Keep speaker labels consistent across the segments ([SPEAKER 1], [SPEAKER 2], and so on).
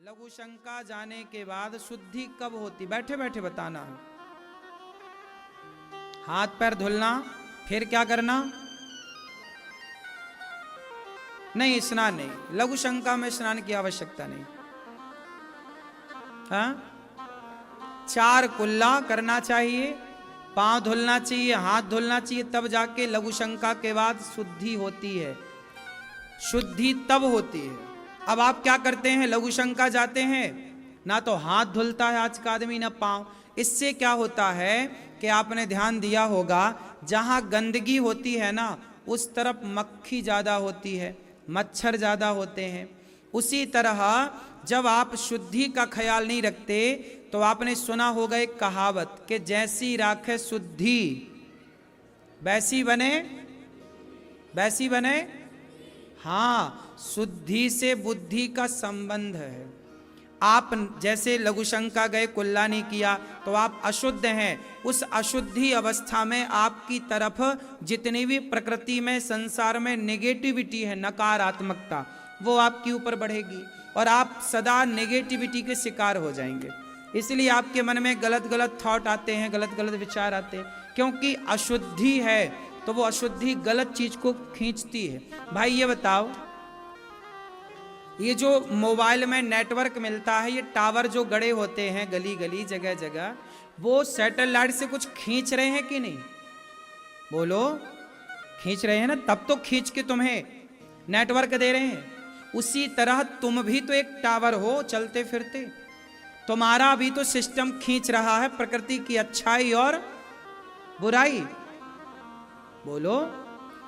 [SPEAKER 1] लघु शंका जाने के बाद शुद्धि कब होती? बैठे बैठे बताना है। हाथ पैर धुलना, फिर क्या करना? नहीं, स्नान नहीं। लघु शंका में स्नान की आवश्यकता नहीं। हाँ, 4 कुल्ला करना चाहिए, पांव धुलना चाहिए, हाथ धुलना चाहिए, तब जाके लघु शंका के बाद शुद्धि होती है। शुद्धि तब होती है। अब आप क्या करते हैं? लघु शंका जाते हैं, ना तो हाथ धुलता है आज का आदमी, ना पांव। इससे क्या होता है कि आपने ध्यान दिया होगा, जहां गंदगी होती है ना, उस तरफ मक्खी ज्यादा होती है, मच्छर ज्यादा होते हैं। उसी तरह जब आप शुद्धि का ख्याल नहीं रखते, तो आपने सुना होगा एक कहावत कि जैसी राखे शुद्धि वैसी बने, वैसी बने। हाँ, शुद्धि से बुद्धि का संबंध है। आप जैसे लघु शंका गए, कुल्ला नहीं किया, तो आप अशुद्ध हैं। उस अशुद्धि अवस्था में आपकी तरफ जितनी भी प्रकृति में, संसार में नेगेटिविटी है, नकारात्मकता, वो आपके ऊपर बढ़ेगी और आप सदा नेगेटिविटी के शिकार हो जाएंगे। इसलिए आपके मन में गलत गलत थॉट आते हैं, गलत गलत विचार आते हैं, क्योंकि अशुद्धि है। तो वो अशुद्धि गलत चीज को खींचती है। भाई ये बताओ, ये जो मोबाइल में नेटवर्क मिलता है, ये टावर जो गड़े होते हैं गली गली, जगह जगह, वो सैटेलाइट से कुछ खींच रहे हैं कि नहीं? बोलो, खींच रहे हैं ना? तब तो खींच के तुम्हें नेटवर्क दे रहे हैं। उसी तरह तुम भी तो एक टावर हो, चलते फिरते। तुम्हारा भी तो सिस्टम खींच रहा है प्रकृति की अच्छाई और बुराई। बोलो,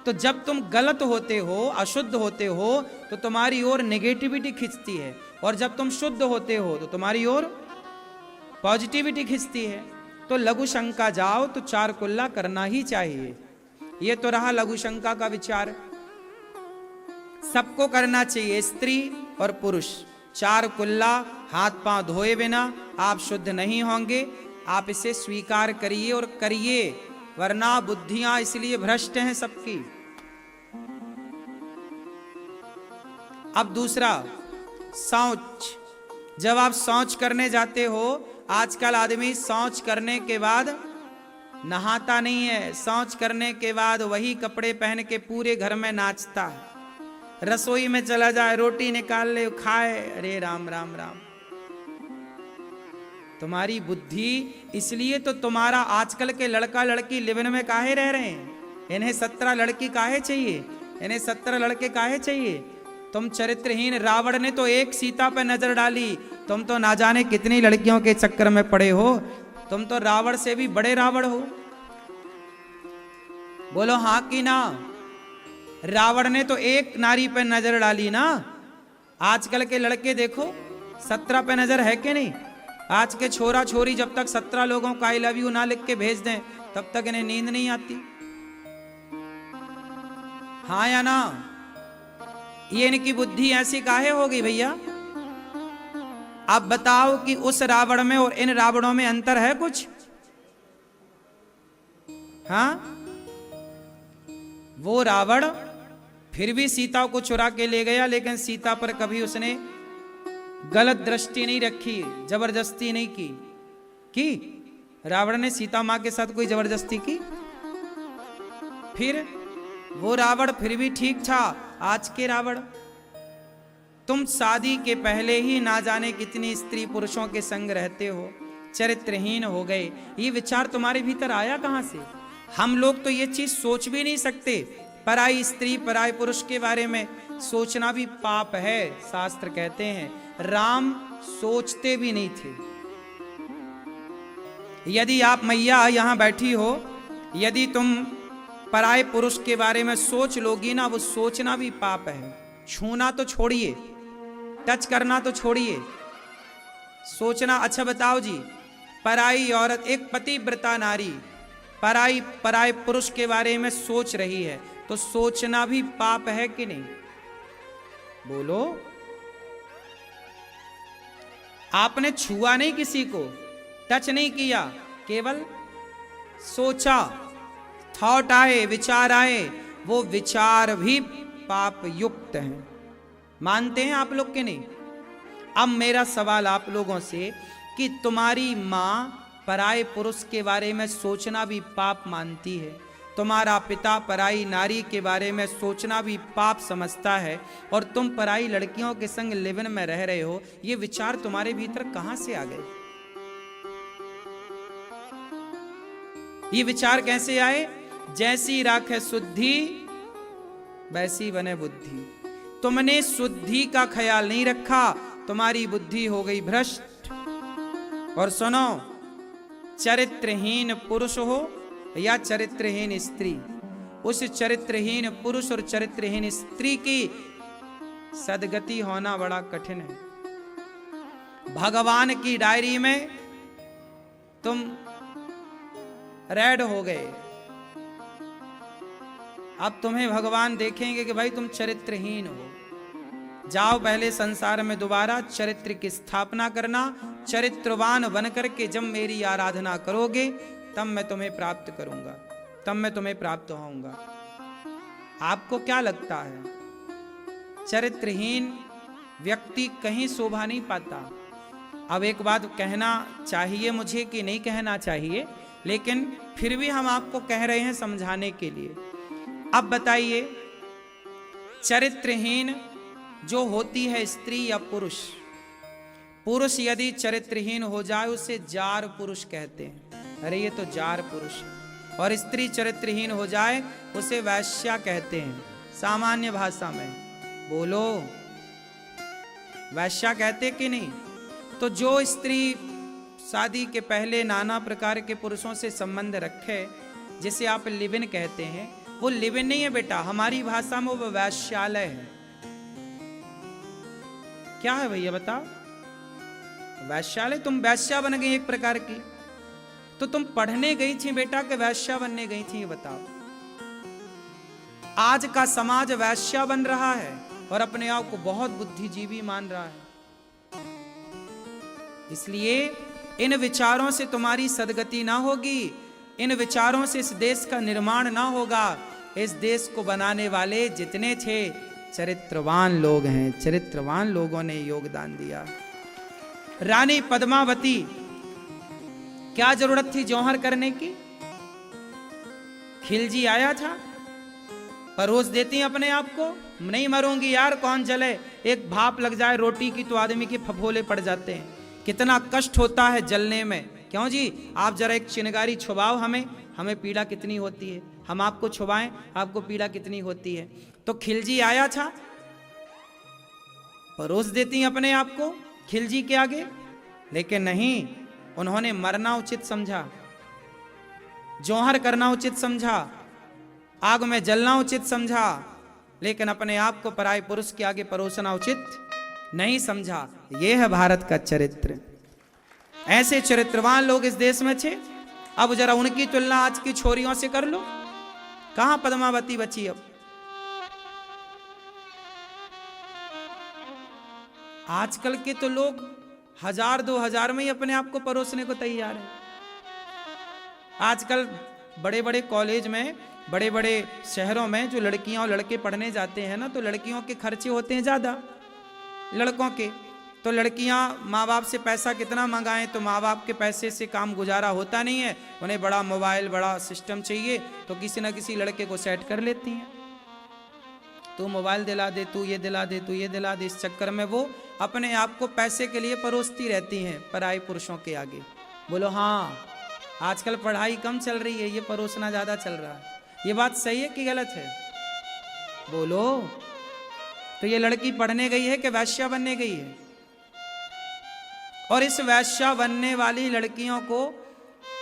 [SPEAKER 1] तो जब तुम गलत होते हो, अशुद्ध होते हो, तो तुम्हारी ओर नेगेटिविटी खिंचती है, और जब तुम शुद्ध होते हो तो तुम्हारी ओर पॉजिटिविटी खिंचती है। तो लघु शंका जाओ तो 4 कुल्ला करना ही चाहिए। ये तो रहा लघु शंका का विचार। सबको करना चाहिए, स्त्री और पुरुष। 4 कुल्ला हाथ पांव धोए बिना आप शुद्ध नहीं होंगे। आप इसे स्वीकार करिए और करिए, वरना बुद्धियां इसलिए भ्रष्ट हैं सबकी। अब दूसरा, शौच। जब आप शौच करने जाते हो, आजकल आदमी शौच करने के बाद नहाता नहीं है, शौच करने के बाद वही कपड़े पहन के पूरे घर में नाचता है। रसोई में चला जाए, रोटी निकाल ले, खाए, अरे राम राम राम। तुम्हारी बुद्धि, इसलिए तो तुम्हारा आजकल के लड़का लड़की लिवन में काहे रह रहे हैं? इन्हें 17 लड़की काहे चाहिए? इन्हें 17 लड़के काहे चाहिए? तुम चरित्रहीन, रावण ने तो एक सीता पर नजर डाली, तुम तो ना जाने कितनी लड़कियों के चक्कर में पड़े हो। तुम तो रावण से भी बड़े रावण हो। बोलो हाँ कि ना? रावण ने तो एक नारी पर नजर डाली ना। आजकल के लड़के देखो, 17 पे नजर है कि नहीं? आज के छोरा छोरी जब तक 17 लोगों का आई लव यू ना लिख के भेज दें, तब तक इन्हें नींद नहीं आती। हाँ या ना? ये इनकी बुद्धि ऐसी काहे होगी भैया? आप बताओ कि उस रावण में और इन रावणों में अंतर है कुछ? हाँ, वो रावण फिर भी सीता को चुरा के ले गया, लेकिन सीता पर कभी उसने गलत दृष्टि नहीं रखी, जबरदस्ती नहीं की। रावण ने सीता मां के साथ कोई जबरदस्ती की? फिर वो रावण फिर भी ठीक था। आज के रावण, तुम शादी के पहले ही ना जाने कितनी स्त्री पुरुषों के संग रहते हो, चरित्रहीन हो गए। ये विचार तुम्हारे भीतर आया कहां से? हम लोग तो ये चीज सोच भी नहीं सकते। पराई स्त्री पराई पुरुष के बारे में सोचना भी पाप है, शास्त्र कहते हैं। राम सोचते भी नहीं थे। यदि आप मैया यहां बैठी हो, यदि तुम पराये पुरुष के बारे में सोच लोगी ना, वो सोचना भी पाप है। छूना तो छोड़िए, टच करना तो छोड़िए, सोचना। अच्छा बताओ जी, पराई औरत, एक पतिव्रता नारी पराये पुरुष के बारे में सोच रही है, तो सोचना भी पाप है कि नहीं? बोलो। आपने छुआ नहीं किसी को, टच नहीं किया, केवल सोचा, थॉट आए, विचार आए, वो विचार भी पाप युक्त हैं। मानते हैं आप लोग के नहीं? अब मेरा सवाल आप लोगों से कि तुम्हारी माँ पराये पुरुष के बारे में सोचना भी पाप मानती है, तुम्हारा पिता पराई नारी के बारे में सोचना भी पाप समझता है, और तुम पराई लड़कियों के संग लिव-इन में रह रहे हो। ये विचार तुम्हारे भीतर कहां से आ गए? ये विचार कैसे आए? जैसी राखे शुद्धि वैसी बने बुद्धि। तुमने शुद्धि का ख्याल नहीं रखा, तुम्हारी बुद्धि हो गई भ्रष्ट। और सुनो, चरित्रहीन पुरुष हो या चरित्रहीन स्त्री, उस चरित्रहीन पुरुष और चरित्रहीन स्त्री की सदगति होना बड़ा कठिन है। भगवान की डायरी में तुम रेड हो गए, अब तुम्हें भगवान देखेंगे कि भाई तुम चरित्रहीन हो। जाओ पहले संसार में दोबारा चरित्र की स्थापना करना, चरित्रवान बनकर के जब मेरी आराधना करोगे तब मैं तुम्हें प्राप्त करूंगा, तब मैं तुम्हें प्राप्त होऊंगा। आपको क्या लगता है? चरित्रहीन व्यक्ति कहीं शोभा नहीं पाता। अब एक बात कहना चाहिए मुझे कि नहीं कहना चाहिए, लेकिन फिर भी हम आपको कह रहे हैं समझाने के लिए। अब बताइए, चरित्रहीन जो होती है स्त्री या पुरुष, पुरुष यदि चरित्रहीन हो जाए उसे जार पुरुष कहते हैं। अरे ये तो जार पुरुष। और स्त्री चरित्रहीन हो जाए उसे वैश्या कहते हैं सामान्य भाषा में। बोलो, वैश्या कहते कि नहीं? तो जो स्त्री शादी के पहले नाना प्रकार के पुरुषों से संबंध रखे, जिसे आप लिव-इन कहते हैं, वो लिव-इन नहीं है बेटा, हमारी भाषा में वो वैश्यालय है। क्या है भैया बताओ? वैश्यालय। तुम वैश्या बन गई एक प्रकार की, तो तुम पढ़ने गई थी बेटा कि वैश्या बनने गई थी? ये बताओ। आज का समाज वैश्या बन रहा है और अपने आप को बहुत बुद्धिजीवी मान रहा है। इसलिए इन विचारों से तुम्हारी सदगति ना होगी, इन विचारों से इस देश का निर्माण ना होगा। इस देश को बनाने वाले जितने थे चरित्रवान लोग हैं, चरित्रवान लोगों ने योगदान दिया। रानी पद्मावती, क्या जरूरत थी जौहर करने की? खिलजी आया था, परोस देती अपने आप को, नहीं मरूंगी यार, कौन जले, एक भाप लग जाए रोटी की तो आदमी के फफोले पड़ जाते हैं। कितना कष्ट होता है जलने में। क्यों जी, आप जरा एक चिनगारी छुबाओ हमें पीड़ा कितनी होती है, हम आपको छुबाएं आपको पीड़ा कितनी होती है। तो खिलजी आया था, परोस देती अपने आप को खिलजी के आगे, लेकिन नहीं, उन्होंने मरना उचित समझा, जौहर करना उचित समझा, आग में जलना उचित समझा, लेकिन अपने आप को पराये पुरुष के आगे परोसना उचित नहीं समझा। यह है भारत का चरित्र। ऐसे चरित्रवान लोग इस देश में थे। अब जरा उनकी तुलना आज की छोरियों से कर लो, कहां पद्मावती बची अब? आजकल के तो लोग 1000-2000 में ही अपने आप को परोसने को तैयार है। आजकल बड़े बड़े कॉलेज में, बड़े बड़े शहरों में जो लड़कियां और लड़के पढ़ने जाते हैं ना, तो लड़कियों के खर्चे होते हैं ज्यादा लड़कों के। तो लड़कियां माँ बाप से पैसा कितना मंगाएं, तो माँ बाप के पैसे से काम गुजारा होता नहीं है, उन्हें बड़ा मोबाइल, बड़ा सिस्टम चाहिए, तो किसी ना किसी लड़के को सेट कर लेती हैं। तू मोबाइल दिला दे, तू ये दिला दे, तू ये दिला दे। इस चक्कर में वो अपने आप को पैसे के लिए परोसती रहती हैं पराये पुरुषों के आगे। बोलो हाँ, आजकल पढ़ाई कम चल रही है, ये परोसना ज्यादा चल रहा है। ये बात सही है कि गलत है? बोलो। तो ये लड़की पढ़ने गई है कि वैश्या बनने गई है? और इस वैश्या बनने वाली लड़कियों को,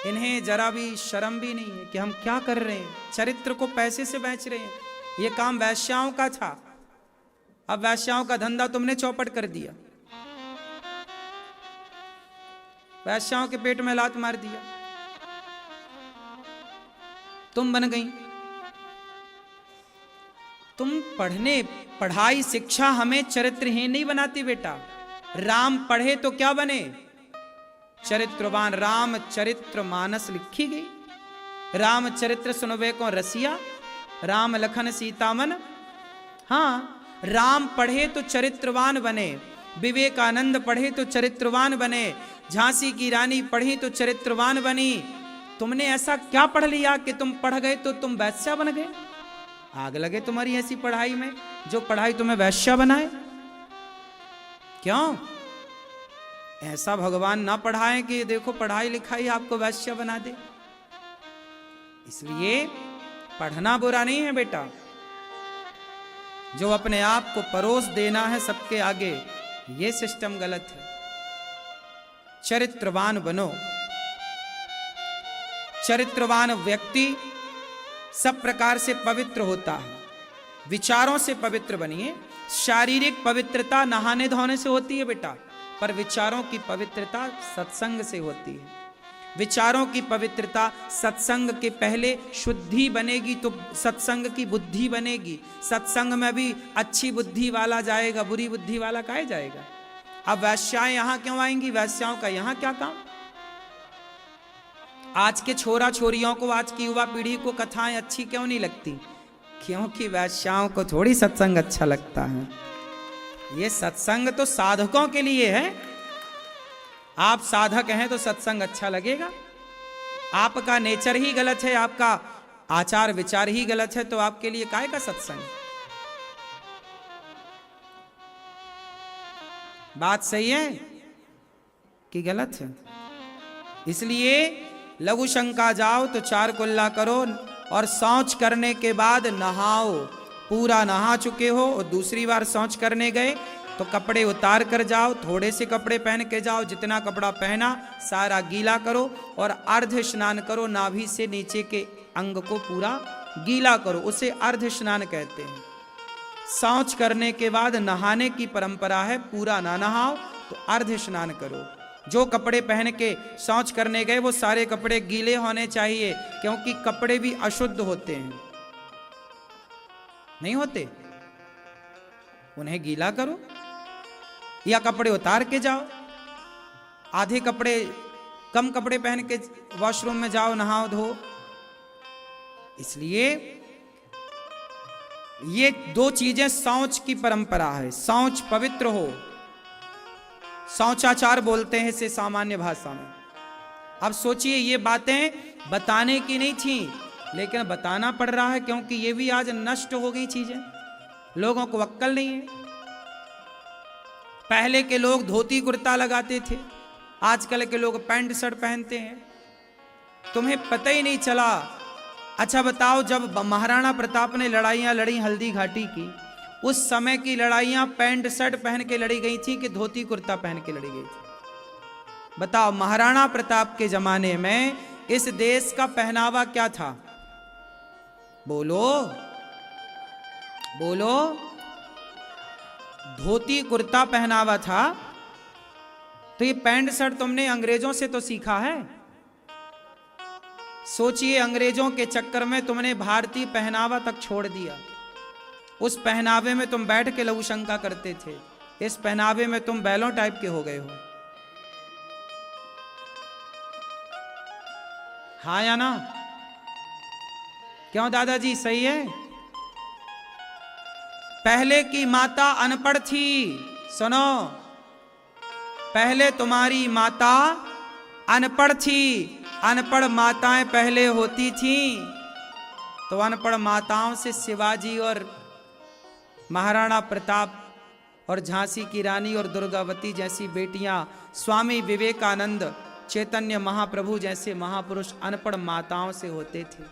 [SPEAKER 1] इन्हें जरा भी शर्म भी नहीं है कि हम क्या कर रहे हैं, चरित्र को पैसे से बेच रहे हैं। ये काम वैश्याओं का था, अब वैश्याओं का धंधा तुमने चौपट कर दिया, वैश्याओं के पेट में लात मार दिया, तुम बन गई। तुम पढ़ाई शिक्षा हमें चरित्रहीन नहीं बनाती बेटा। राम पढ़े तो क्या बने? चरित्रवान। राम चरित्र मानस लिखी गई, राम चरित्र सुनवे को रसिया, राम लखन सीता मन। हाँ, राम पढ़े तो चरित्रवान बने, विवेकानंद पढ़े तो चरित्रवान बने, झांसी की रानी पढ़ी तो चरित्रवान बनी। तुमने ऐसा क्या पढ़ लिया कि तुम पढ़ गए तो तुम वैश्या बन गए? आग लगे तुम्हारी ऐसी पढ़ाई में जो पढ़ाई तुम्हें वैश्या बनाए। क्यों ऐसा भगवान ना पढ़ाए कि देखो पढ़ाई लिखाई आपको वैश्या बना दे। इसलिए पढ़ना बुरा नहीं है बेटा, जो अपने आप को परोस देना है सबके आगे, ये सिस्टम गलत है। चरित्रवान बनो। चरित्रवान व्यक्ति सब प्रकार से पवित्र होता है। विचारों से पवित्र बनिए। शारीरिक पवित्रता नहाने धोने से होती है बेटा, पर विचारों की पवित्रता सत्संग से होती है। विचारों की पवित्रता सत्संग के पहले शुद्धि बनेगी तो सत्संग की बुद्धि बनेगी। सत्संग में भी अच्छी बुद्धि वाला जाएगा, बुरी बुद्धि वाला काहे जाएगा? अब वैश्याएं यहां क्यों आएंगी? वैश्याओं का यहां क्या काम? आज के छोरा छोरियों को, आज की युवा पीढ़ी को कथाएं अच्छी क्यों नहीं लगती? क्योंकि वैश्याओं को थोड़ी सत्संग अच्छा लगता है। ये सत्संग तो साधकों के लिए है। आप साधक हैं तो सत्संग अच्छा लगेगा। आपका नेचर ही गलत है, आपका आचार विचार ही गलत है, तो आपके लिए काहे का सत्संग? बात सही है कि गलत है? इसलिए लघु शंका जाओ तो 4 कुल्ला करो और शौच करने के बाद नहाओ। पूरा नहा चुके हो और दूसरी बार शौच करने गए तो कपड़े उतार कर जाओ, थोड़े से कपड़े पहन के जाओ। जितना कपड़ा पहना सारा गीला करो और अर्ध स्नान करो। नाभि से नीचे के अंग को पूरा गीला करो, उसे अर्ध स्नान कहते हैं। शौच करने के बाद नहाने की परंपरा है। पूरा ना नहाओ तो अर्ध स्नान करो। जो कपड़े पहन के शौच करने गए वो सारे कपड़े गीले होने चाहिए, क्योंकि कपड़े भी अशुद्ध होते हैं। नहीं होते? उन्हें गीला करो या कपड़े उतार के जाओ। आधे कपड़े, कम कपड़े पहन के वॉशरूम में जाओ, नहाओ धो। इसलिए ये 2 चीजें शौच की परंपरा है। शौच पवित्र हो, शौचाचार बोलते हैं इसे सामान्य भाषा में। अब सोचिए, ये बातें बताने की नहीं थी, लेकिन बताना पड़ रहा है, क्योंकि ये भी आज नष्ट हो गई चीजें। लोगों को अक्ल नहीं है। पहले के लोग धोती कुर्ता लगाते थे, आजकल के लोग पैंट शर्ट पहनते हैं। तुम्हें पता ही नहीं चला। अच्छा बताओ, जब महाराणा प्रताप ने लड़ाइयां लड़ी हल्दी घाटी की, उस समय की लड़ाइयां पैंट शर्ट पहन के लड़ी गई थी कि धोती कुर्ता पहन के लड़ी गई थी? बताओ, महाराणा प्रताप के जमाने में इस देश का पहनावा क्या था? बोलो बोलो। धोती कुर्ता पहनावा था। तो ये पैंट शर्ट तुमने अंग्रेजों से तो सीखा है। सोचिए, अंग्रेजों के चक्कर में तुमने भारतीय पहनावा तक छोड़ दिया। उस पहनावे में तुम बैठ के लघु शंका करते थे, इस पहनावे में तुम बैलों टाइप के हो गए हो। हाँ या ना? क्यों दादाजी, सही है? पहले की माता अनपढ़ थी। सुनो, पहले तुम्हारी माता अनपढ़ थी। अनपढ़ माताएं पहले होती थी, तो अनपढ़ माताओं से शिवाजी और महाराणा प्रताप और झांसी की रानी और दुर्गावती जैसी बेटियां, स्वामी विवेकानंद, चैतन्य महाप्रभु जैसे महापुरुष अनपढ़ माताओं से होते थे,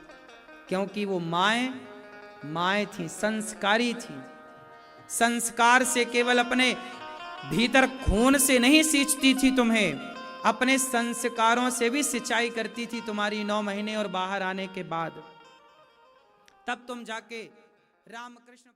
[SPEAKER 1] क्योंकि वो माएँ थी, संस्कारी थी। संस्कार से केवल अपने भीतर खून से नहीं सींचती थी तुम्हें, अपने संस्कारों से भी सिंचाई करती थी तुम्हारी 9 महीने और बाहर आने के बाद। तब तुम जाके रामकृष्ण